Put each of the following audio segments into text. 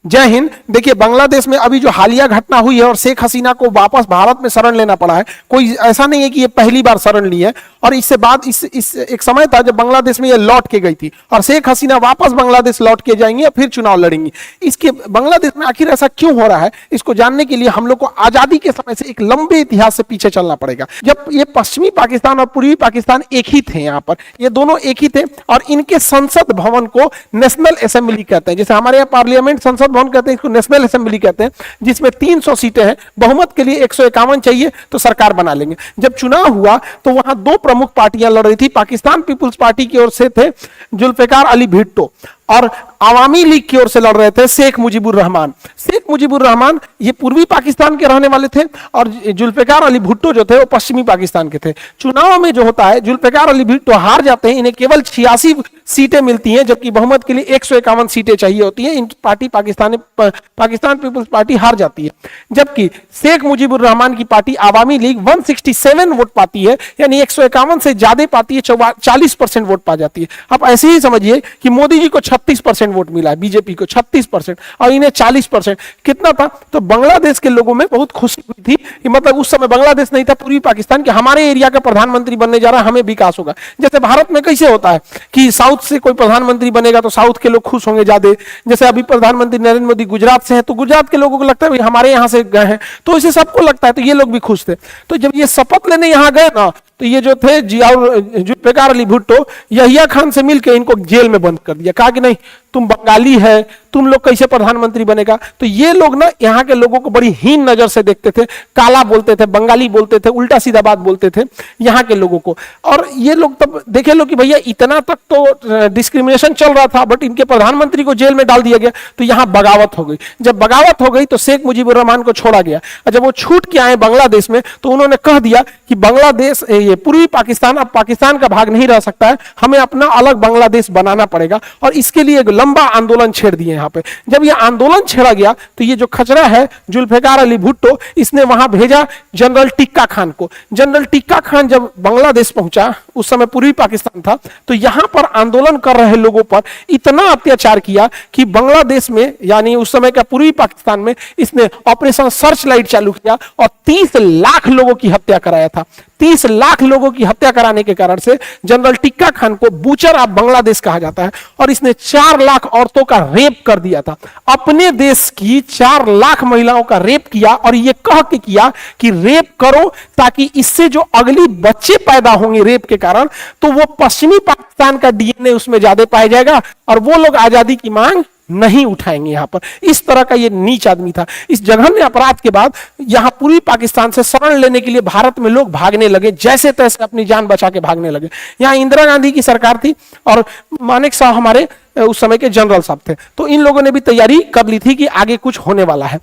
जय हिंद। देखिए, बांग्लादेश में अभी जो हालिया घटना हुई है और शेख हसीना को वापस भारत में शरण लेना पड़ा है, कोई ऐसा नहीं है कि ये पहली बार शरण ली है। और इससे बाद इस एक समय था जब बांग्लादेश में ये लौट के गई थी और शेख हसीना वापस बांग्लादेश लौट के जाएंगी और फिर चुनाव लड़ेंगी। इसके बांग्लादेश में आखिर ऐसा क्यों हो रहा है, इसको जानने के लिए हम लोग को आजादी के समय से एक लंबे इतिहास से पीछे चलना पड़ेगा। जब ये पश्चिमी पाकिस्तान और पूर्वी पाकिस्तान एक ही थे, यहाँ पर ये दोनों एक ही थे और इनके संसद भवन को नेशनल असेंबली कहते हैं। जैसे हमारे यहाँ पार्लियामेंट संसद भवन कहते हैं, इसको नेशनल असेंबली कहते हैं, जिसमें 300 सीटें हैं। बहुमत के लिए 151 चाहिए तो सरकार बना लेंगे। जब चुनाव हुआ तो वहां दो प्रमुख पार्टियां लड़ रही थी। पाकिस्तान पीपुल्स पार्टी की ओर से थे जुल्फिकार अली भुट्टो और आवामी लीग की ओर से लड़ रहे थे शेख मुजीबुर रहमान। शेख मुजीबुर रहमान ये पूर्वी पाकिस्तान के रहने वाले थे और जुल्फिकार अली भुट्टो जो थे वो पश्चिमी पाकिस्तान के थे। चुनाव में जो होता है, जुल्फिकार अली भुट्टो हार जाते हैं, इन्हें केवल 86 सीटें मिलती हैं, जबकि बहुमत के लिए 151 सीटें चाहिए होती हैं। इनकी पार्टी पाकिस्तान पीपुल्स पार्टी हार जाती है, जबकि शेख मुजीबुर रहमान की पार्टी आवामी लीग 167 वोट पाती है, यानी 151 से ज्यादा पाती है, 40% वोट पा जाती है। अब ऐसे ही समझिए कि मोदी जी को 36% वोट मिला है, बीजेपी को 36% और इन्हें 40%। कितना था? तो बांग्लादेश के लोगों में बहुत खुशी हुई थी कि मतलब उस समय बांग्लादेश नहीं था, पूर्वी पाकिस्तान के हमारे एरिया का प्रधानमंत्री बनने जा रहा है, हमें विकास होगा। जैसे भारत में कैसे होता है कि साउथ से कोई प्रधानमंत्री बनेगा तो साउथ के लोग खुश होंगे ज्यादा। जैसे अभी प्रधानमंत्री नरेंद्र मोदी गुजरात से है तो गुजरात के लोगों को लगता है भाई हमारे यहां से गए हैं, तो इसे सबको लगता है, तो ये लोग भी खुश थे। तो जब ये शपथ लेने यहां गए ना, तो ये जो थे जुल्फिकार अली भुट्टो यहिया खान से मिलकर इनको जेल में बंद कर दिया। कहा कि नहीं, तुम बंगाली है, तुम लोग कैसे प्रधानमंत्री बनेगा। तो ये लोग ना यहाँ के लोगों को बड़ी हीन नजर से देखते थे, काला बोलते थे, बंगाली बोलते थे, उल्टा सीधा बात बोलते थे यहाँ के लोगों को। और ये लोग तब देखे लो कि भैया इतना तक तो डिस्क्रिमिनेशन चल रहा था, बट इनके प्रधानमंत्री को जेल में डाल दिया गया, तो यहाँ बगावत हो गई। जब बगावत हो गई तो शेख मुजीबुर रहमान को छोड़ा गया और जब वो छूट के आए बांग्लादेश में तो उन्होंने कह दिया कि बांग्लादेश, ये पूर्वी पाकिस्तान अब पाकिस्तान का भाग नहीं रह सकता है, हमें अपना अलग बांग्लादेश बनाना पड़ेगा। और इसके लिए एक लंबा आंदोलन छेड़ दिए यहाँ पे। जब ये आंदोलन छेड़ा गया तो ये जो खचरा है जुल्फिकार अली भुट्टो, इसने वहां भेजा जनरल टिक्का खान को। जनरल टिक्का खान जब बांग्लादेश पहुंचा, उस समय पूर्वी पाकिस्तान था, तो यहां पर आंदोलन कर रहे लोगों पर इतना अत्याचार किया कि बांग्लादेश में, यानी उस समय का पूर्वी पाकिस्तान में, इसने ऑपरेशन सर्च लाइट चालू किया और 30 लाख लोगों की हत्या कराया था। 30 लाख लोगों की हत्या कराने के कारण से जनरल टिक्का खान को बूचर ऑफ बांग्लादेश कहा जाता है। और इसने 4 लाख औरतों का रेप कर दिया था। अपने देश की 4 लाख महिलाओं का रेप किया और यह कह के किया कि रेप करो ताकि इससे जो अगली बच्चे पैदा होंगे रेप के कारण, तो वो पश्चिमी पाकिस्तान का डीएनए उसमें ज्यादा पाया जाएगा और वो लोग आजादी की मांग नहीं उठाएंगे। यहां पर इस तरह का ये नीच आदमी था। इस जघन्य अपराध के बाद यहां पूर्वी पाकिस्तान से शरण लेने के लिए भारत में लोग भागने लगे, जैसे तैसे अपनी जान बचा के भागने लगे। यहां इंदिरा गांधी की सरकार थी और मानेक शाह हमारे उस समय के जनरल साहब थे, तो इन लोगों ने भी तैयारी कर ली थी कि आगे कुछ होने वाला है।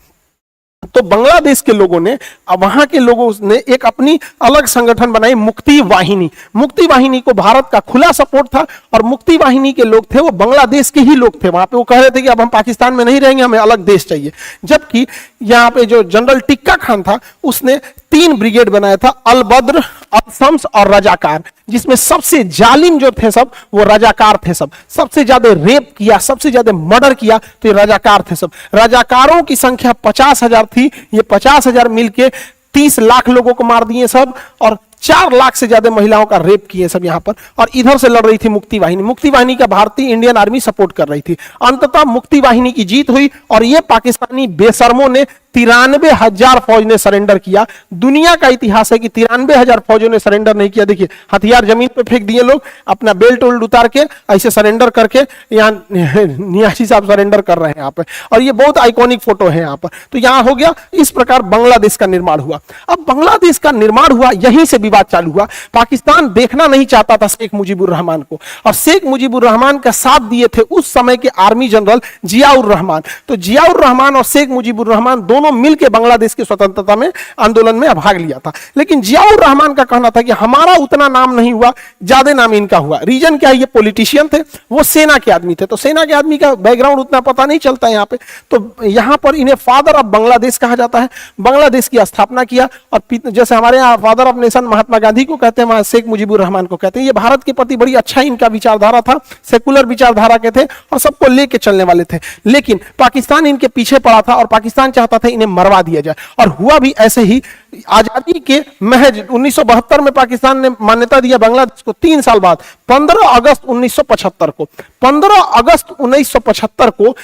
तो बांग्लादेश के लोगों ने, वहां के लोगों ने एक अपनी अलग संगठन बनाई, मुक्ति वाहिनी। मुक्ति वाहिनी को भारत का खुला सपोर्ट था और मुक्ति वाहिनी के लोग थे वो बांग्लादेश के ही लोग थे। वहां पे वो कह रहे थे कि अब हम पाकिस्तान में नहीं रहेंगे, हमें अलग देश चाहिए। जबकि यहाँ पे जो जनरल टिक्का खान था उसने 3 ब्रिगेड बनाया था, अल बद्र, अल शम्स और रजाकार, जिसमें सबसे जालिम जो थे सब वो रजाकार थे। सबसे ज्यादा रेप किया, सबसे ज्यादा मर्डर किया तो ये रजाकार थे सब। रजाकारों की संख्या 50,000 थी। ये 50,000 मिलके 30 लाख लोगों को मार दिए सब और 4 लाख से ज्यादा महिलाओं का रेप किए सब यहाँ पर। और इधर से लड़ रही थी मुक्ति वाहिनी। मुक्ति वाहिनी का भारतीय इंडियन आर्मी सपोर्ट कर रही थी। अंततः मुक्ति वाहिनी की जीत हुई और ये पाकिस्तानी बेशर्मों ने 93,000 फौज ने सरेंडर किया। दुनिया का इतिहास है कि 93,000 फौजों ने सरेंडर नहीं किया। देखिए, हथियार जमीन पे फेंक दिए लोग, अपना बेल्ट उल्ट उतार के ऐसे सरेंडर करके यहाँ नियासी साहब सरेंडर कर रहे हैं यहाँ पे। और ये बहुत आइकॉनिक फोटो है यहाँ पर। तो यहाँ हो गया, इस प्रकार बांग्लादेश का निर्माण हुआ। अब बांग्लादेश का निर्माण हुआ, यहीं से विवाद चालू हुआ। पाकिस्तान देखना नहीं चाहता था शेख मुजीबुर रहमान को, और शेख मुजीबुर रहमान का साथ दिए थे उस समय के आर्मी जनरल जियाउर रहमान। तो जियाउर रहमान और शेख मुजीबुर रहमान दोनों मिलकर बांग्लादेश की स्वतंत्रता में आंदोलन में भाग लिया था। लेकिन जियाउर रहमान का कहना था कि हमारा उतना नाम नहीं हुआ, ज्यादा नाम इनका हुआ। रीजन क्या है, ये पॉलिटिशियन थे, वो सेना के आदमी थे, तो सेना के आदमी का बैकग्राउंड उतना पता नहीं चलता यहाँ पे। तो यहाँ पर इन्हें फादर ऑफ बांग्लादेश कहा जाता है। बांग्लादेश की स्थापना किया और जैसे हमारे यहाँ father of nation Mahatma Gandhi को कहते हैं, वहां शेख मुजीबुर रहमान को कहते हैं। ये भारत के प्रति बड़ी अच्छा इनका विचारधारा था, सेकुलर विचारधारा के थे और सबको लेके चलने वाले थे। लेकिन पाकिस्तान इनके पीछे पड़ा था और पाकिस्तान चाहता था इन्हें मरवा दिया जाए, और हुआ भी ऐसे ही। आजादी के महज 1972 में पाकिस्तान ने मान्यता दिया बांग्लादेश को। 3 साल बाद 15 अगस्त 1975 को 15 अगस्त 1975 को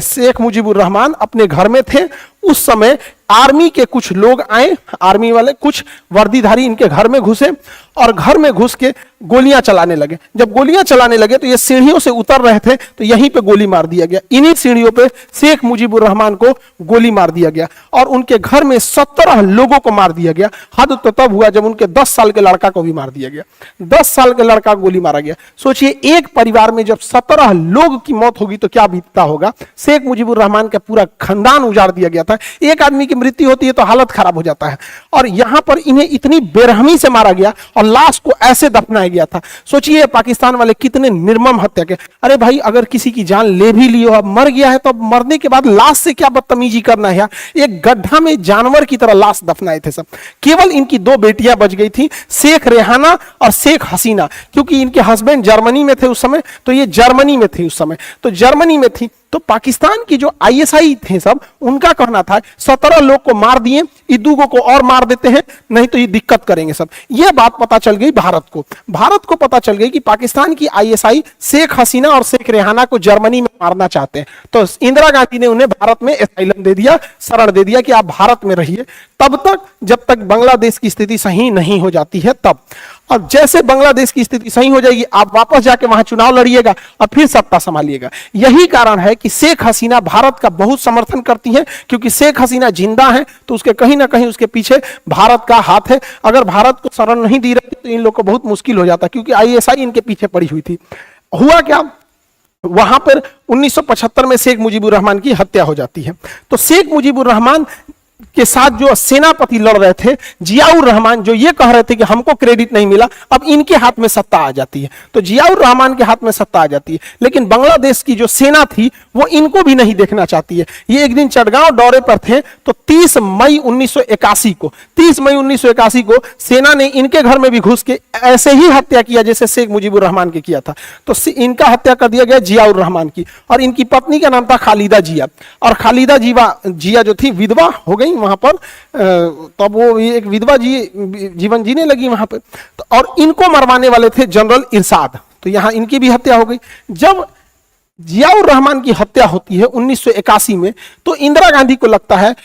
शेख मुजीबुर रहमान अपने घर में थे। उस समय आर्मी के कुछ लोग आए, आर्मी वाले कुछ वर्दीधारी इनके घर में घुसे और घर में घुस के गोलियां चलाने लगे। जब गोलियां चलाने लगे तो ये सीढ़ियों से उतर रहे थे, तो यहीं पे गोली मार दिया गया। इन्हीं सीढ़ियों पे शेख मुजीबुर रहमान को गोली मार दिया गया और उनके घर में 17 लोगों को मार दिया गया। हद तो तब हुआ जब उनके 10 साल के लड़का को भी मार दिया गया। 10 साल के लड़का को गोली मारा गया। सोचिए, एक परिवार में जब 17 लोग की मौत होगी तो क्या बीतता होगा। शेख मुजीबुर रहमान का पूरा खानदान उजाड़ दिया गया था। एक आदमी की मृत्यु होती है तो हालत खराब हो जाता है, और यहां पर इन्हें इतनी बेरहमी से मारा गया और लाश को ऐसे दफनाया गया था। सोचिए पाकिस्तान वाले कितने निर्मम हत्या के। अरे भाई, अगर किसी की जान ले भी लियो, अब मर गया है, तो अब मरने के बाद लाश से क्या बदतमीजी करना है। एक गड्ढा में जानवर की तरह लाश दफनाए थे सब। केवल इनकी 2 बेटियां बच गई थी, शेख रेहाना और शेख हसीना, क्योंकि इनके हस्बैंड जर्मनी में थे उस समय, तो ये जर्मनी में थे उस समय, तो जर्मनी में थी। तो पाकिस्तान की जो आईएसआई थे सब, उनका कहना था 17 लोग को मार दिए, ईदुगो को और मार देते हैं, नहीं तो ये दिक्कत करेंगे सब। यह बात पता चल गई भारत को। भारत को पता चल गई कि पाकिस्तान की आईएसआई शेख हसीना और शेख रेहाना को जर्मनी में मारना चाहते हैं। तो इंदिरा गांधी ने उन्हें भारत में एसाइलम दे दिया, शरण दे दिया कि आप भारत में रहिए तब तक जब तक बांग्लादेश की स्थिति सही नहीं हो जाती है तब। और जैसे बांग्लादेश की स्थिति सही हो जाएगी, आप वापस जाके वहां चुनाव लड़िएगा और फिर सत्ता संभालिएगा। यही कारण है कि शेख हसीना भारत का बहुत समर्थन करती हैं, क्योंकि शेख हसीना जिंदा है तो उसके कहीं ना कहीं उसके पीछे भारत का हाथ है। अगर भारत को शरण नहीं दी रहती तो इन लोग को बहुत मुश्किल हो जाता, क्योंकि आईएसआई इनके पीछे पड़ी हुई थी। हुआ क्या, वहां पर 1975 में शेख मुजीबुर रहमान की हत्या हो जाती है। तो शेख मुजीबुर रहमान के साथ जो सेनापति लड़ रहे थे जियाउर रहमान, जो ये कह रहे थे कि हमको क्रेडिट नहीं मिला, अब इनके हाथ में सत्ता आ जाती है। तो जियाउर रहमान के हाथ में सत्ता आ जाती है, लेकिन बांग्लादेश की जो सेना थी वो इनको भी नहीं देखना चाहती है। ये एक दिन चटगांव दौरे पर थे, तो 30 मई 1981 को सेना ने इनके घर में भी घुस के ऐसे ही हत्या किया जैसे शेख मुजीबुर रहमान के किया था। तो इनका हत्या कर दिया गया जियाउर रहमान की, और इनकी पत्नी का नाम था खालिदा जिया। और खालिदा जिया जो थी विधवा हो गई वहां पर, तब वो एक विधवा जीवन जीने लगी वहां पर। तो और इनको मरवाने वाले थे जनरल इरशाद, तो यहां इनकी भी हत्या हो गई। जब जियाउर रहमान की हत्या होती है 1981 में, तो इंदिरा गांधी को लगता है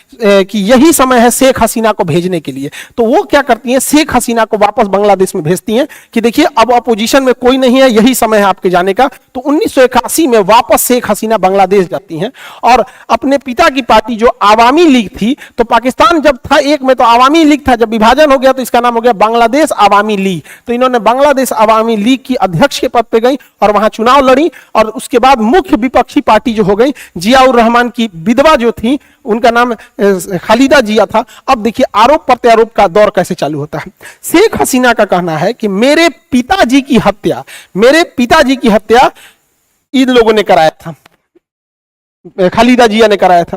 कि यही समय है शेख हसीना को भेजने के लिए। तो वो क्या करती हैं, शेख हसीना को वापस बांग्लादेश में भेजती हैं कि देखिए अब अपोजिशन में कोई नहीं है, यही समय है आपके जाने का। तो 1981 में वापस शेख हसीना बांग्लादेश जाती हैं और अपने पिता की पार्टी जो आवामी लीग थी, तो पाकिस्तान जब था एक में तो आवामी लीग था, जब विभाजन हो गया तो इसका नाम हो गया बांग्लादेश आवामी लीग। तो इन्होंने बांग्लादेश आवामी लीग की अध्यक्ष के पद पे गई और वहां चुनाव लड़ी, और उसके बाद मुख्य विपक्षी पार्टी जो हो गई, जियाउर रहमान की विधवा जो थी उनका नाम खालिदा जिया था। अब देखिए आरोप प्रत्यारोप का दौर कैसे चालू होता है। शेख हसीना का कहना है कि मेरे पिताजी की हत्या इन लोगों ने कराया था, खालिदा जिया ने कराया था।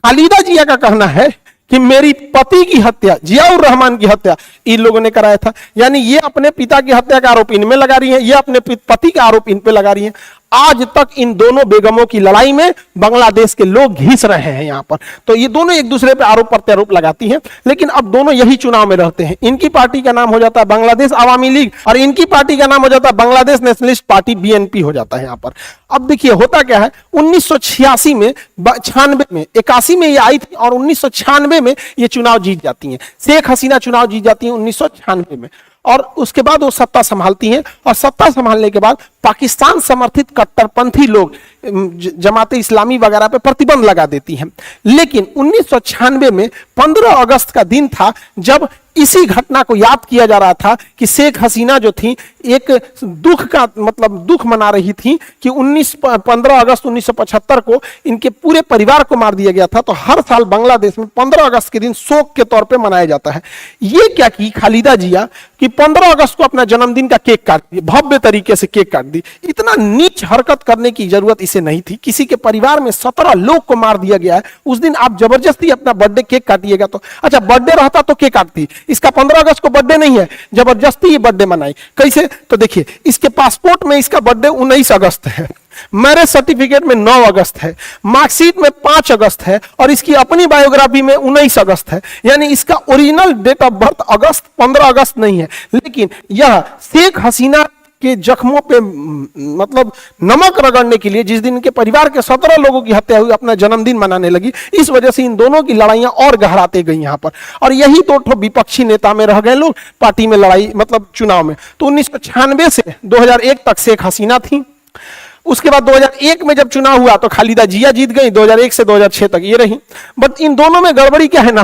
खालिदा जिया का कहना है कि मेरी पति की हत्या, जियाउर रहमान की हत्या इन लोगों ने कराया था। यानी ये अपने पिता की हत्या का आरोप इनमें लगा रही हैं, ये अपने पति का आरोप इन पे लगा रही हैं। आज तक इन दोनों बेगमों की लड़ाई में बांग्लादेश के लोग घिस रहे हैं यहां पर। तो ये दोनों एक दूसरे पे आरोप प्रत्यारोप लगाती हैं, लेकिन अब दोनों यही चुनाव में रहते हैं। इनकी पार्टी का नाम हो जाता है बांग्लादेश आवामी लीग और इनकी पार्टी का नाम हो जाता है बांग्लादेश नेशनलिस्ट पार्टी, बीएनपी हो जाता है यहां पर। अब देखिए होता क्या है, 1986 में, 96 में, 81 में ये आई थी और 1996 में ये चुनाव जीत जाती हैं। शेख हसीना चुनाव जीत जाती है 1996 में, और उसके बाद वो सत्ता संभालती हैं। और सत्ता संभालने के बाद पाकिस्तान समर्थित कट्टरपंथी लोग जमाते इस्लामी वगैरह पे प्रतिबंध लगा देती हैं। लेकिन 1996 में 15 अगस्त का दिन था जब इसी घटना को याद किया जा रहा था कि शेख हसीना जो थी एक दुख का मतलब दुख मना रही थी कि 15 अगस्त 1975 को इनके पूरे परिवार को मार दिया गया था। तो हर साल बांग्लादेश में 15 अगस्त के दिन शोक के तौर पे मनाया जाता है। ये क्या की खालिदा जिया कि 15 अगस्त को अपना जन्मदिन का केक काट दिया, भव्य तरीके से केक काट दी। इतना नीच हरकत करने की जरूरत इसे से नहीं थी, किसी के परिवार में 17 लोग को मार दिया गया है, उस दिन आप जबरदस्ती अपना बर्थडे केक काटिएगा तो अच्छा बर्थडे रहता तो केक काटती, इसका 15 अगस्त को बर्थडे नहीं है, जबरदस्ती ये बर्थडे मनाई। कैसे? तो देखिए इसके पासपोर्ट में इसका बर्थडे 19 अगस्त है, मैरिज सर्टिफिकेट में 9 अगस्त है, मार्कशीट में 5 अगस्त है और इसकी अपनी बायोग्राफी में 19 अगस्त है। यानी इसका ओरिजिनल डेट ऑफ बर्थ अगस्त 15 अगस्त नहीं है। लेकिन यह शेख हसीना के जख्मों पे मतलब नमक रगड़ने के लिए जिस दिन इनके परिवार के 17 लोगों की हत्या हुई, अपना जन्मदिन मनाने लगी, इस वजह से इन दोनों की लड़ाइयां और गहराते गई यहां पर। और यही दो ठो विपक्षी नेता में रह गए लोग पार्टी में लड़ाई, मतलब चुनाव में। तो 1996 से 2001 तक शेख हसीना थी, उसके बाद 2001 में जब चुनाव हुआ तो खालिदा जिया जीत गई, 2001 से 2006 तक ये रही। बट इन दोनों में गड़बड़ी क्या है ना,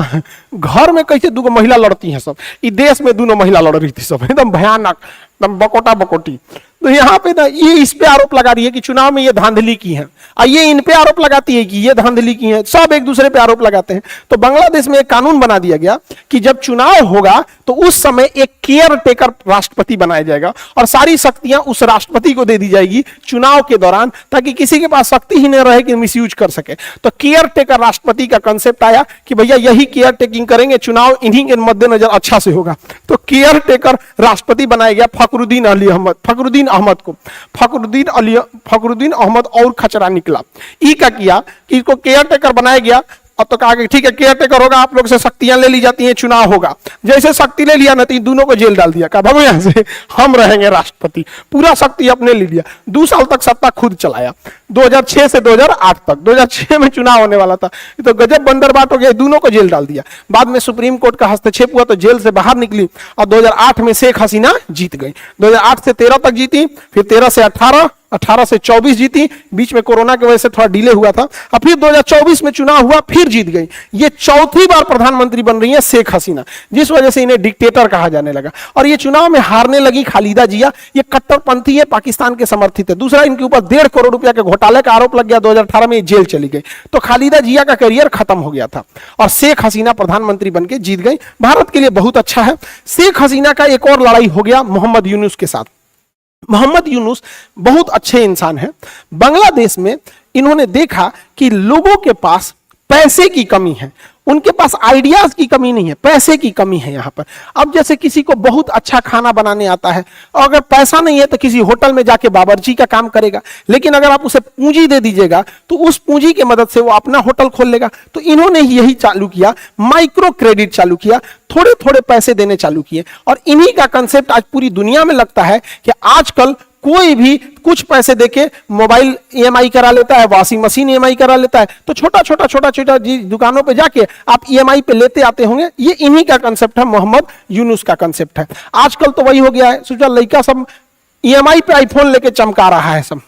घर में कैसे दो महिला लड़ती हैं सब, इस देश में दोनों महिला लड़ रही थी सब, एकदम भयानक, एकदम बकोटा बकोटी। तो यहाँ पे ना ये इस पे आरोप लगा रही है कि चुनाव में ये धांधली की है, और ये इन पे आरोप लगाती है कि ये धांधली की है, सब एक दूसरे पे आरोप लगाते हैं। तो बांग्लादेश में एक कानून बना दिया गया कि जब चुनाव होगा तो उस समय एक केयर टेकर राष्ट्रपति बनाया जाएगा और सारी शक्तियां उस राष्ट्रपति को दे दी जाएगी चुनाव के दौरान, ताकि किसी के पास शक्ति ही न रहे कि मिसयूज कर सके। तो केयर टेकर राष्ट्रपति का कंसेप्ट आया कि भैया यही केयर टेकिंग करेंगे, चुनाव इन्हीं के मद्देनजर अच्छा से होगा। तो केयर टेकर राष्ट्रपति बनाया गया फखरुद्दीन अहमद को। फखरुद्दीन अहमद और खचरा निकला। ई का किया कि इसको केयर टेकर बनाया गया। अब तो कहा कि ठीक है केयर टेकर होगा, आप लोग से शक्तियां ले ली जाती हैं, चुनाव होगा। जैसे शक्ति ले लिया ना तो दोनों को जेल डाल दिया, कहा भागो यहां से, हम रहेंगे राष्ट्रपति। पूरा शक्ति अपने ले लिया, 2 साल तक सत्ता खुद चलाया, 2006 से 2008 तक। 2006 में चुनाव होने वाला था, तो गजब बंदरबाट हो गया, दोनों को जेल डाल दिया। बाद में सुप्रीम कोर्ट का हस्तक्षेप हुआ तो जेल से बाहर निकली और 2008 में शेख हसीना जीत गई। 2008 से 13 तक जीती, फिर 13 से 18, 18 से 24 जीती, बीच में कोरोना की वजह से थोड़ा डिले हुआ था, और फिर 2024 में चुनाव हुआ, फिर जीत गई। ये चौथी बार प्रधानमंत्री बन रही है शेख हसीना, जिस वजह से इन्हें डिक्टेटर कहा जाने लगा। और ये चुनाव में हारने लगी खालिदा जिया, ये कट्टरपंथी है, पाकिस्तान के समर्थित है। दूसरा, इनके ऊपर 1.5 करोड़ रुपया के घोटाले का आरोप लग गया, 2018 में जेल चली गई। तो खालिदा जिया का करियर खत्म हो गया था और शेख हसीना प्रधानमंत्री बनकर जीत गई। भारत के लिए बहुत अच्छा है। शेख हसीना का एक और लड़ाई हो गया मोहम्मद यूनुस के साथ। मोहम्मद यूनुस बहुत अच्छे इंसान हैं। बांग्लादेश में इन्होंने देखा कि लोगों के पास पैसे की कमी है, उनके पास आइडियाज की कमी नहीं है, पैसे की कमी है यहाँ पर। अब जैसे किसी को बहुत अच्छा खाना बनाने आता है और अगर पैसा नहीं है तो किसी होटल में जाके बावर्ची का काम करेगा, लेकिन अगर आप उसे पूंजी दे दीजिएगा तो उस पूंजी की मदद से वो अपना होटल खोल लेगा। तो इन्होंने यही चालू किया, माइक्रो क्रेडिट चालू किया, थोड़े थोड़े पैसे देने चालू किए। और इन्हीं का कंसेप्ट आज पूरी दुनिया में लगता है कि आजकल कोई भी कुछ पैसे देके मोबाइल ईएमआई करा लेता है, वॉशिंग मशीन ईएमआई करा लेता है। तो छोटा छोटा दुकानों पे जाके आप ईएमआई पे लेते आते होंगे। ये इन्हीं का कंसेप्ट है, मोहम्मद यूनुस का कंसेप्ट है। आजकल तो वही हो गया है, सोचा लड़का सब ईएमआई पे आईफोन लेके चमका रहा है सब,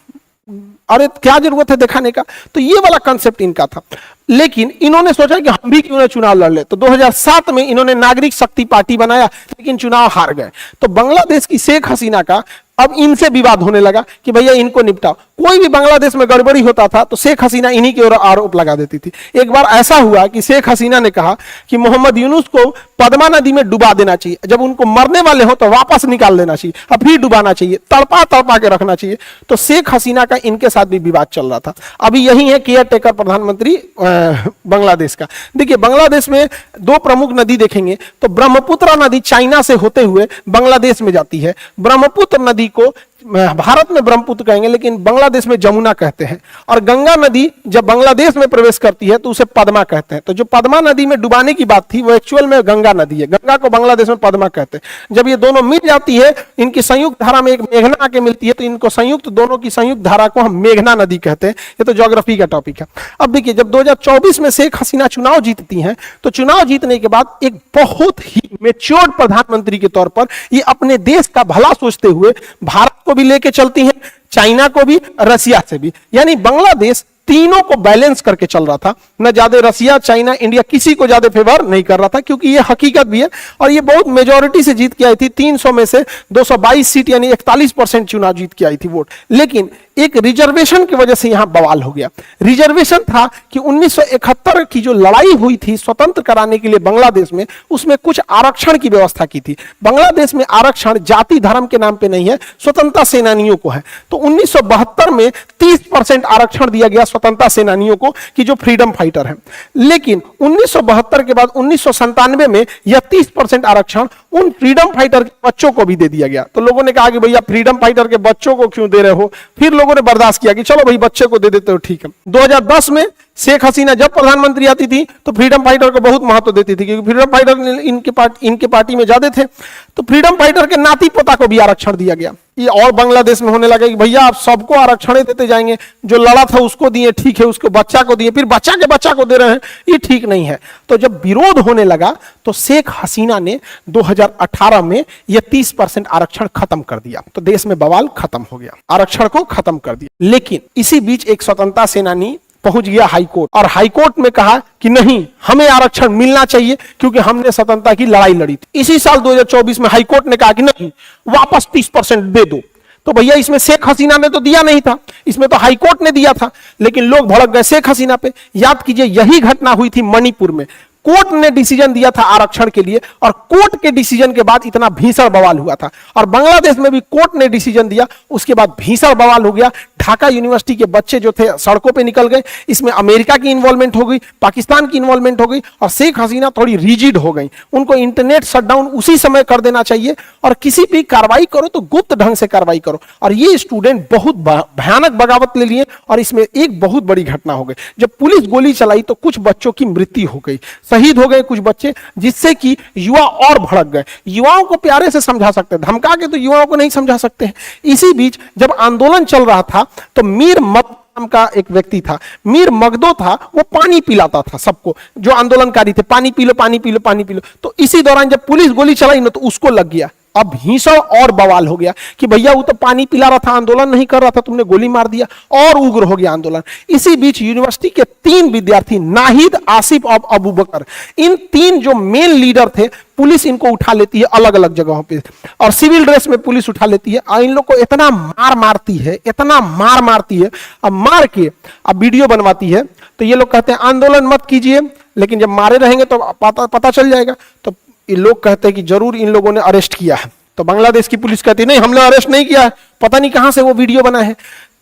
अरे क्या जरूरत है दिखाने का। तो ये वाला कंसेप्ट इनका था। लेकिन इन्होंने सोचा कि हम भी क्यों ना चुनाव लड़ ले। तो 2007 में इन्होंने नागरिक शक्ति पार्टी बनाया, लेकिन चुनाव हार गए। तो बांग्लादेश की शेख हसीना का अब इनसे विवाद होने लगा कि भैया इनको निपटाओ। कोई भी बांग्लादेश में गड़बड़ी होता था तो शेख हसीना इन्हीं की ओर आरोप लगा देती थी। एक बार ऐसा हुआ कि शेख हसीना ने कहा कि मोहम्मद यूनुस को पद्मा नदी में डुबा देना चाहिए, जब उनको मरने वाले हो तो वापस निकाल देना चाहिए, अब फिर डुबाना चाहिए, तड़पा तड़पा के रखना चाहिए। तो शेख हसीना का इनके साथ भी विवाद चल रहा था। अभी यही है केयर टेकर प्रधानमंत्री बांग्लादेश का। देखिए बांग्लादेश में 2 प्रमुख नदी देखेंगे तो ब्रह्मपुत्र नदी चाइना से होते हुए बांग्लादेश में जाती है। ब्रह्मपुत्र नदी को भारत में ब्रह्मपुत्र कहेंगे, लेकिन बांग्लादेश में जमुना कहते हैं। और गंगा नदी जब बांग्लादेश में प्रवेश करती है तो उसे पद्मा कहते हैं। तो जो पद्मा नदी में डुबाने की बात थी वो एक्चुअल में गंगा नदी है, गंगा को बांग्लादेश में पद्मा कहते हैं। जब ये दोनों मिल जाती है, इनकी संयुक्त धारा में एक मेघना आके मिलती है, तो इनको संयुक्त, दोनों की संयुक्त धारा को हम मेघना नदी कहते हैं। ये तो ज्योग्राफी का टॉपिक है। अब देखिए जब 2024 में शेख हसीना चुनाव जीतती हैं, तो चुनाव जीतने के बाद एक बहुत ही मैच्योर्ड प्रधानमंत्री के तौर पर ये अपने देश का भला सोचते हुए भारत को भी लेके चलती हैं, चाइना को भी, रसिया से भी। यानी बांग्लादेश तीनों को बैलेंस करके चल रहा था। न ज्यादा रसिया, चाइना, इंडिया किसी को ज्यादा फेवर नहीं कर रहा था, क्योंकि ये हकीकत भी है और ये बहुत मेजोरिटी से जीत के आई थी। 300 में से 222 सीट यानी 41% चुनाव जीत के आई थी वोट। लेकिन एक रिजर्वेशन की वजह से यहां बवाल हो गया। रिजर्वेशन था कि 1971 की जो लड़ाई हुई थी स्वतंत्र कराने के लिए बांग्लादेश में, उसमें कुछ आरक्षण की व्यवस्था की थी। बांग्लादेश में आरक्षण जाति धर्म के नाम पे नहीं है, स्वतंत्रता सेनानियों को है। तो 1972 में 30% आरक्षण दिया गया स्वतंत्रता सेनानियों को कि जो फ्रीडम फाइटर हैं। लेकिन 1972 के बाद 1997 में यह 30% आरक्षण उन फ्रीडम फाइटर के बच्चों को भी दे दिया गया। तो लोगों ने कहा कि भैया फ्रीडम फाइटर के बच्चों को क्यों दे रहे हो? फिर लोगों ने बर्दाश्त किया कि चलो भाई बच्चे को दे देते हो, ठीक है। 2010 में शेख हसीना जब प्रधानमंत्री आती थी तो फ्रीडम फाइटर को बहुत महत्व देती थी, क्योंकि फ्रीडम फाइटर इनके पार्टी में ज्यादा थे। तो फ्रीडम फाइटर के नाती पोता को भी आरक्षण दिया गया। ये और बांग्लादेश में होने लगा कि भैया आप सबको आरक्षण देते जाएंगे, जो लड़ा था उसको दिए ठीक है, उसको बच्चा को दिए, फिर बच्चा के बच्चा को दे रहे हैं, ये ठीक नहीं है। तो जब विरोध होने लगा तो शेख हसीना ने 2018 में यह 30% आरक्षण खत्म कर दिया। तो देश में बवाल खत्म हो गया, आरक्षण को खत्म कर दिया। लेकिन इसी बीच एक स्वतंत्रता सेनानी पहुंच गया हाईकोर्ट, और हाईकोर्ट में कहा कि नहीं, हमें आरक्षण मिलना चाहिए क्योंकि हमने स्वतंत्रता की लड़ाई लड़ी थी। इसी साल 2024 में हाईकोर्ट ने कहा कि नहीं, वापस 30% दे दो। तो भैया इसमें शेख हसीना ने तो दिया नहीं था, इसमें तो हाईकोर्ट ने दिया था। लेकिन लोग भड़क गए शेख हसीना पे। याद कीजिए यही घटना हुई थी मणिपुर में। कोर्ट ने डिसीजन दिया था आरक्षण के लिए, और कोर्ट के डिसीजन के बाद इतना भीषण बवाल हुआ था। और बांग्लादेश में भी कोर्ट ने डिसीजन दिया, उसके बाद भीषण बवाल हो गया। ढाका यूनिवर्सिटी के बच्चे जो थे सड़कों पे निकल गए। इसमें अमेरिका की इन्वॉल्वमेंट हो गई, पाकिस्तान की इन्वॉल्वमेंट हो गई, और शेख हसीना थोड़ी रिजिड हो गई। उनको इंटरनेट शटडाउन उसी समय कर देना चाहिए, और किसी भी कार्रवाई करो तो गुप्त ढंग से कार्रवाई करो। और ये स्टूडेंट बहुत भयानक बगावत ले लिए, और इसमें एक बहुत बड़ी घटना हो गई। जब पुलिस गोली चलाई तो कुछ बच्चों की मृत्यु हो गई, शहीद हो गए कुछ बच्चे, जिससे कि युवा और भड़क गए। युवाओं को प्यारे से समझा सकते हैं, धमका के तो युवाओं को नहीं समझा सकते हैं। इसी बीच जब आंदोलन चल रहा था तो मीर मगदो नाम का एक व्यक्ति था, मीर मगदो था, वो पानी पिलाता था सबको, जो आंदोलनकारी थे, पानी पी लो पानी पी लो पानी पी लो। तो इसी दौरान जब पुलिस गोली चलाई ना तो उसको लग गया। अब भीषण और बवाल हो गया कि भैया वो तो पानी पिला रहा था, आंदोलन नहीं कर रहा था, तुमने गोली मार दिया। और उग्र हो गया आंदोलन। इसी बीच यूनिवर्सिटी के 3 विद्यार्थी, नाहिद, आसिफ और अबू बकर, इन 3 जो मेन लीडर थे, पुलिस इनको उठा लेती है अलग अलग जगहों पे, और सिविल ड्रेस में पुलिस उठा लेती है। और इन लोग को इतना मार मारती है, इतना मार मारती है, अब मार के अब वीडियो बनवाती है। तो ये लोग कहते हैं आंदोलन मत कीजिए, लेकिन जब मारे रहेंगे तो पता चल जाएगा। तो ये लोग कहते हैं कि जरूर इन लोगों ने अरेस्ट किया है। तो बांग्लादेश की पुलिस कहती है नहीं, हमने अरेस्ट नहीं किया है, पता नहीं कहां से वो वीडियो बना है।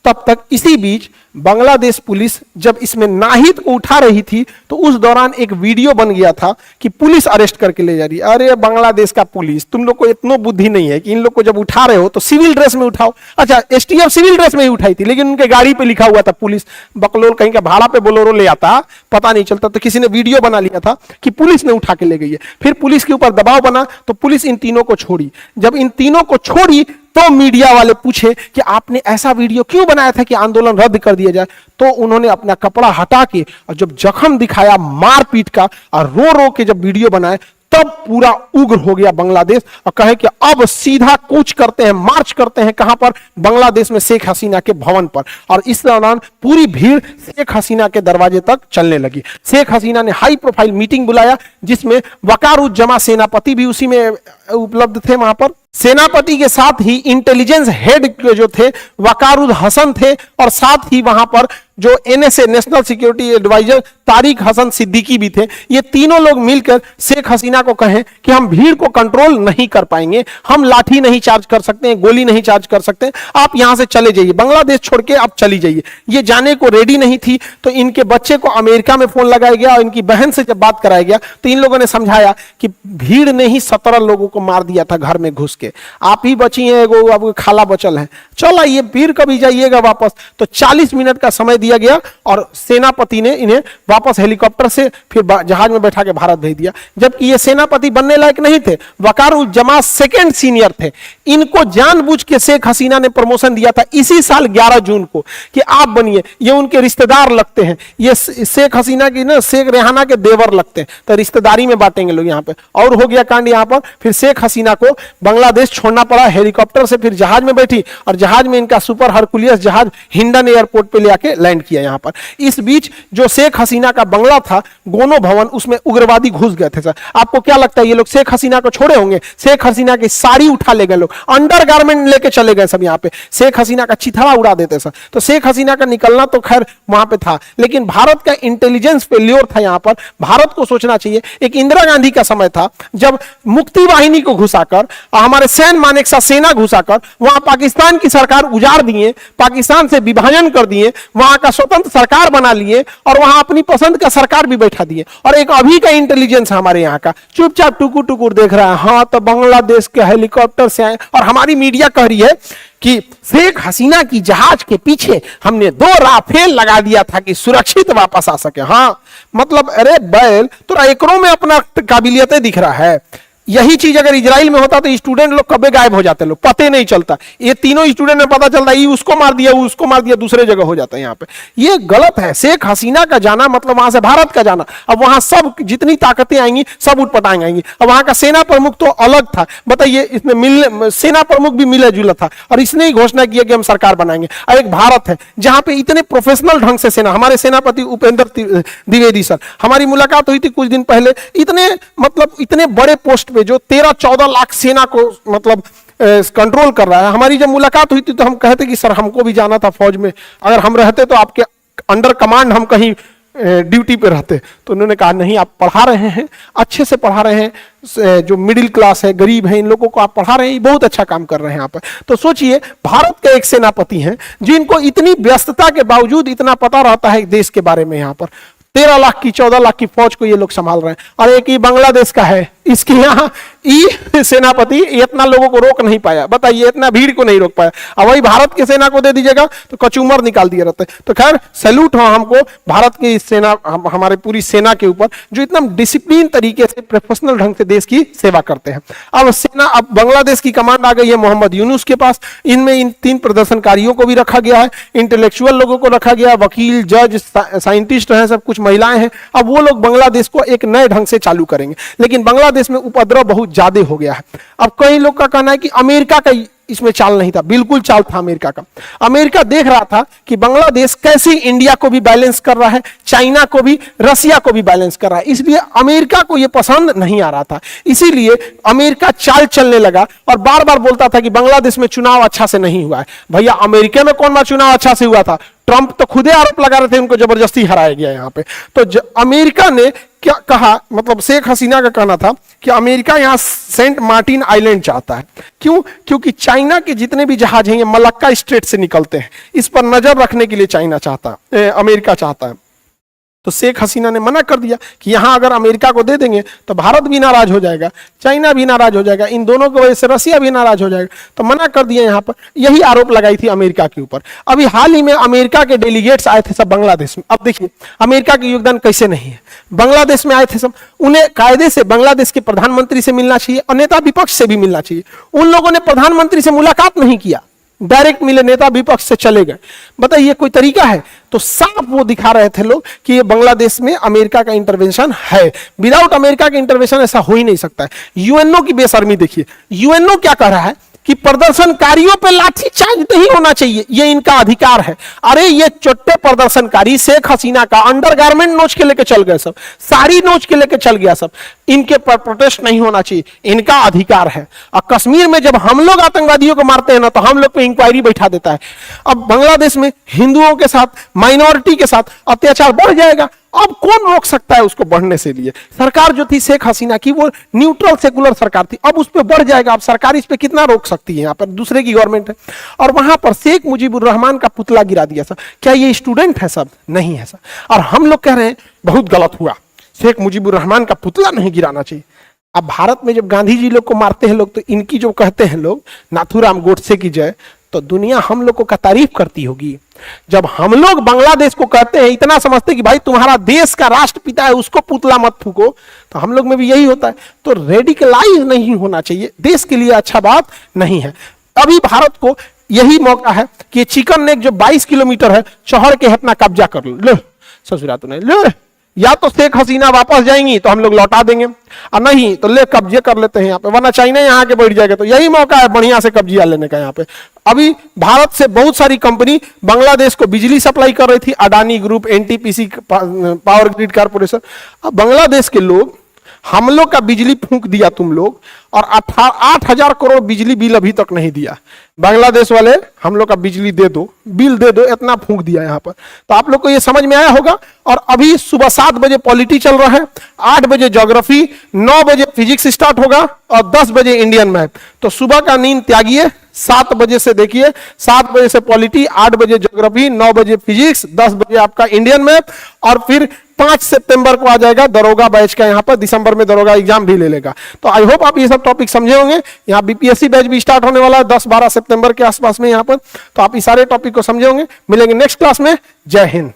तब तक इसी बीच बांग्लादेश पुलिस जब इसमें नाहिद को उठा रही थी तो उस दौरान एक वीडियो बन गया था कि पुलिस अरेस्ट करके ले जा रही है। अरे बांग्लादेश का पुलिस, तुम लोग को इतना बुद्धि नहीं है कि इन लोग को जब उठा रहे हो तो सिविल ड्रेस में उठाओ। अच्छा, एसटीएफ सिविल ड्रेस में ही उठाई थी, लेकिन उनके गाड़ी पे लिखा हुआ था पुलिस। बकलोल कहीं का भाड़ा पे बोलोरो ले आता, पता नहीं चलता। तो किसी ने वीडियो बना लिया था कि पुलिस ने उठा के ले गई है। फिर पुलिस के ऊपर दबाव बना तो पुलिस इन तीनों को छोड़ी। जब इन तीनों को छोड़ी तो मीडिया वाले पूछे कि आपने ऐसा वीडियो क्यों बनाया था कि आंदोलन रद्द कर दिया जाए। तो उन्होंने अपना कपड़ा हटा के और जब जख्म दिखाया मारपीट का, और रो रो के जब वीडियो बनाए, तब पूरा उग्र हो गया बांग्लादेश और कहे कि अब सीधा कूच करते हैं, मार्च करते हैं। कहां पर? बांग्लादेश में शेख हसीना के भवन पर। और इस दौरान पूरी भीड़ शेख हसीना के दरवाजे तक चलने लगी। शेख हसीना ने हाई प्रोफाइल मीटिंग बुलाया, जिसमें वकारुज्जमा सेनापति भी उसी में उपलब्ध थे। वहां पर सेनापति के साथ ही इंटेलिजेंस हेड जो थे वकारुल हसन थे, और साथ ही वहां पर जो NSA national security adviser Tariq Hasan Siddiqui भी थे। ये तीनों लोग मिलकर शेख हसीना को कहें कि हम भीड़ को कंट्रोल नहीं कर पाएंगे, हम लाठी नहीं चार्ज कर सकते हैं, गोली नहीं चार्ज कर सकते, आप यहां से चले जाइए, बांग्लादेश छोड़ के आप चली जाइए। ये जाने को रेडी नहीं थी। तो इनके बच्चे को अमेरिका में फोन लगाया गया और इनकी बहन से जब बात कराया गया तो इन लोगों ने समझाया कि भीड़ ने ही 17 लोगों को मार दिया था घर में घुस के, आप ही बची हैं, एगो अब खाला बचल है, चल आइए फिर कभी जाइएगा वापस। तो 40 मिनट का समय दिया गया और सेनापति ने इन्हें वापस हेलीकॉप्टर से फिर जहाज में बैठा के भारत भेज दिया। जबकि ये सेनापति बनने लायक नहीं थे, वकारुज्जमा सेकंड सीनियर थे। इनको जानबूझ के शेख हसीना ने प्रमोशन दिया था इसी साल 11 जून को कि आप बनिए। ये उनके रिश्तेदार लगते हैं, ये शेख हसीना की ना शेख रेहाना के देवर लगते हैं, तो रिश्तेदारी में बांटेंगे लोग यहाँ पे। और हो गया कांड यहाँ पर। फिर शेख हसीना को बांग्लादेश छोड़ना पड़ा, हेलीकॉप्टर से फिर जहाज में बैठी और जहाज में इनका सुपर हरकुलियस जहाज हिंडन एयरपोर्ट पे ले आके लैंड किया यहां पर। इस बीच जो शेख हसीना का बंगला था गोनो भवन, उसमें उग्रवादी घुस गए थे सर। आपको क्या लगता है ये लोग शेख हसीना को छोड़े होंगे? शेख हसीना की साड़ी उठा ले गए लोग, अंडरगारमेंट लेके चले गए सब यहाँ पे, शेख हसीना का चिथड़ा उड़ा देते सर। तो शेख हसीना का निकलना तो खैर वहां पे था, लेकिन भारत का इंटेलिजेंस फेल्योर था यहाँ पर। भारत को सोचना चाहिए, एक इंदिरा गांधी का समय था जब मुक्ति वाहिनी को घुसाकर, हमारे सैन्य मानेकशा सेना घुसाकर वहां पाकिस्तान की सरकार उजाड़ दिए, पाकिस्तान से विभाजन कर दिए, वहां का स्वतंत्र सरकार बना लिए और वहां अपनी पसंद का सरकार भी बैठा दिए। और एक अभी का इंटेलिजेंस हमारे यहाँ का चुपचाप टुकुर टुकुर देख रहा है। हाँ तो बांग्लादेश के हेलीकॉप्टर से आए और हमारी मीडिया कह रही है कि शेख हसीना की जहाज के पीछे हमने 2 राफेल लगा दिया था कि सुरक्षित वापस आ सके। हाँ मतलब अरे बैल तो एकरों में अपना काबिलियतें दिख रहा है। यही चीज अगर इजराइल में होता तो स्टूडेंट लोग कभी गायब हो जाते, लोग पते नहीं चलता। ये तीनों स्टूडेंट में पता चलता ये उसको मार दिया, वो उसको मार दिया, दूसरे जगह हो जाता है। यहाँ पे ये गलत है। शेख हसीना का जाना मतलब वहां से भारत का जाना। अब वहां सब जितनी ताकतें आएंगी सब उठपटांग आएंगी। अब वहां का सेना प्रमुख तो अलग था, बताइए इसमें मिलने सेना प्रमुख भी मिला जुला था और इसने ही घोषणा किया कि हम सरकार बनाएंगे। और एक भारत है जहां पे इतने प्रोफेशनल ढंग से सेना, हमारे सेनापति उपेंद्र द्विवेदी सर, हमारी मुलाकात हुई थी कुछ दिन पहले, इतने मतलब इतने बड़े पोस्ट पे जो 13-14 लाख सेना को मतलब कंट्रोल कर रहा है। हमारी जब मुलाकात हुई थी तो हम कहते कि सर हमको भी जाना था फौज में, अगर हम रहते तो आपके अंडर कमांड हम कहीं ड्यूटी पे रहते। तो उन्होंने कहा नहीं, आप पढ़ा रहे हैं, अच्छे से पढ़ा रहे हैं, जो मिडिल क्लास है, गरीब है, इन लोगों को आप पढ़ा रहे हैं, बहुत अच्छा काम कर रहे हैं यहाँ पर। तो सोचिए भारत के एक सेनापति हैं जिनको इतनी व्यस्तता के बावजूद इतना पता रहता है देश के बारे में। यहाँ पर 13 लाख की 14 लाख की फौज को ये लोग संभाल रहे हैं। और एक ही बांग्लादेश का है, इसके यहाँ सेनापति इतना लोगों को रोक नहीं पाया, बताइए इतना भीड़ को नहीं रोक पाया। अब वही भारत की सेना को दे दीजिएगा तो कचूमर निकाल दिए रहते। तो खैर सैल्यूट हो हमको भारत की सेना, हमारे पूरी सेना के ऊपर जो इतना डिसिप्लिन तरीके से प्रोफेशनल ढंग से देश की सेवा करते हैं। अब सेना, अब बांग्लादेश की कमांड आ गई है मोहम्मद यूनुस के पास। इनमें इन 3 प्रदर्शनकारियों को भी रखा गया है, इंटेलेक्चुअल लोगों को रखा गया, वकील, जज, साइंटिस्ट हैं, सब कुछ महिलाएं हैं। अब वो लोग बांग्लादेश को एक नए ढंग से चालू करेंगे। लेकिन बांग्लादेश में उपद्रव बहुत ज्यादा हो गया है। अब कई लोग का कहना है कि अमेरिका का इसमें चाल नहीं था, बिल्कुल चाल था अमेरिका का। अमेरिका देख रहा था कि बांग्लादेश कैसे इंडिया को भी बैलेंस कर रहा है, चाइना को भी, रसिया को भी बैलेंस कर रहा है, इसलिए अमेरिका को यह पसंद नहीं आ रहा था। इसीलिए अमेरिका चाल चलने लगा और बार बार बोलता था कि बांग्लादेश में चुनाव अच्छा से नहीं हुआ है। भैया अमेरिका में कौन सा चुनाव अच्छा से हुआ था? ट्रंप तो खुदे आरोप लगा रहे थे उनको जबरदस्ती हराया गया यहाँ पे। तो अमेरिका ने क्या कहा, मतलब शेख हसीना का कहना था कि अमेरिका यहाँ सेंट मार्टिन आइलैंड चाहता है। क्यों? क्योंकि चाइना के जितने भी जहाज हैं ये मलक्का स्ट्रेट से निकलते हैं, इस पर नजर रखने के लिए चाइना चाहता है, अमेरिका चाहता है। तो शेख हसीना ने मना कर दिया कि यहां अगर अमेरिका को दे देंगे तो भारत भी नाराज हो जाएगा, चाइना भी नाराज हो जाएगा, इन दोनों की वजह से रसिया भी नाराज हो जाएगा। तो मना कर दिया यहाँ पर, यही आरोप लगाई थी अमेरिका के ऊपर। अभी हाल ही में अमेरिका के डेलीगेट्स आए थे सब बांग्लादेश में। अब देखिए अमेरिका का योगदान कैसे नहीं है। बांग्लादेश में आए थे सब, उन्हें कायदे से बांग्लादेश के प्रधानमंत्री से मिलना चाहिए और नेता विपक्ष से भी मिलना चाहिए। उन लोगों ने प्रधानमंत्री से मुलाकात नहीं किया, डायरेक्ट मिले, नेता विपक्ष से चले गए। बताइए कोई तरीका है? तो साफ वो दिखा रहे थे लोग कि ये बांग्लादेश में अमेरिका का इंटरवेंशन है। विदाउट अमेरिका के इंटरवेंशन ऐसा हो ही नहीं सकता है। यूएनओ की बेशर्मी देखिए, यूएनओ क्या कह रहा है कि प्रदर्शनकारियों पे लाठीचार्ज नहीं होना चाहिए, ये इनका अधिकार है। अरे ये चोट्टे प्रदर्शनकारी शेख हसीना का अंडरगारमेंट नोच के लेके चल गए, सब साड़ी नोच के लेके चल गया सब, इनके पर प्रोटेस्ट नहीं होना चाहिए, इनका अधिकार है। और कश्मीर में जब हम लोग आतंकवादियों को मारते हैं ना तो हम लोग पे इंक्वायरी बैठा देता है। अब बांग्लादेश में हिंदुओं के साथ, माइनॉरिटी के साथ अत्याचार बढ़ जाएगा। अब कौन रोक सकता है उसको बढ़ने से? लिए सरकार जो थी शेख हसीना की वो न्यूट्रल सेकुलर सरकार थी, अब उस पर बढ़ जाएगा। अब सरकार इस पे कितना रोक सकती है? यहाँ पर दूसरे की गवर्नमेंट है। और वहां पर शेख मुजीबुर रहमान का पुतला गिरा दिया सर। क्या ये स्टूडेंट है? सब नहीं है सर। और हम लोग कह रहे हैं बहुत गलत हुआ, शेख मुजीबुर रहमान का पुतला नहीं गिराना चाहिए। अब भारत में जब गांधी जी लोग को मारते हैं लोग, तो इनकी जो कहते हैं लोग नाथूराम गोडसे की जय, तो दुनिया हम लोग को का तारीफ करती होगी। जब हम लोग बांग्लादेश को कहते हैं, इतना समझते कि भाई तुम्हारा देश का राष्ट्रपिता है उसको पुतला मत फूको, तो हम लोग में भी यही होता है। तो रेडिकलाइज नहीं होना चाहिए, देश के लिए अच्छा बात नहीं है। अभी भारत को यही मौका है कि चिकन नेक जो 22 किलोमीटर है, चौहर के अपना कब्जा कर लो। ससुरा तो नहीं लो, या तो शेख हसीना वापस जाएंगी तो हम लोग लौटा देंगे, और नहीं तो ले कब्जे कर लेते हैं यहाँ पे, वरना चाइना यहाँ के बैठ जाएगा। तो यही मौका है बढ़िया से कब्जिया लेने का यहाँ पे। अभी भारत से बहुत सारी कंपनी बांग्लादेश को बिजली सप्लाई कर रही थी, Adani group, NTPC, power grid corporation. अब बांग्लादेश के लोग हम लोग का बिजली फूंक दिया तुम लोग, और 8,000 करोड़ बिजली बिल अभी तक नहीं दिया। बांग्लादेश वाले हम लोग का बिजली दे दो, बिल दे दो, इतना फूंक दिया यहाँ पर। तो आप लोग को ये समझ में आया होगा। और अभी सुबह 7 बजे पॉलिटी चल रहा है, 8 बजे ज्योग्राफी, 9 बजे फिजिक्स स्टार्ट होगा और 10 बजे इंडियन मैप। तो सुबह का नींद त्यागिए, 7 बजे से देखिए, 7 बजे से पॉलिटी, 8 बजे ज्योग्राफी, 9 बजे फिजिक्स, 10 बजे आपका इंडियन मैप, और फिर 5 सितंबर को आ जाएगा दरोगा बैच का, यहाँ पर दिसंबर में दरोगा एग्जाम भी ले लेगा। तो आई होप आप ये सब टॉपिक समझे होंगे। यहाँ बीपीएससी बैच भी स्टार्ट होने वाला है 10-12 सितंबर के आसपास में यहाँ पर, तो आप इस सारे टॉपिक को समझे होंगे। मिलेंगे नेक्स्ट क्लास में। जय हिंद।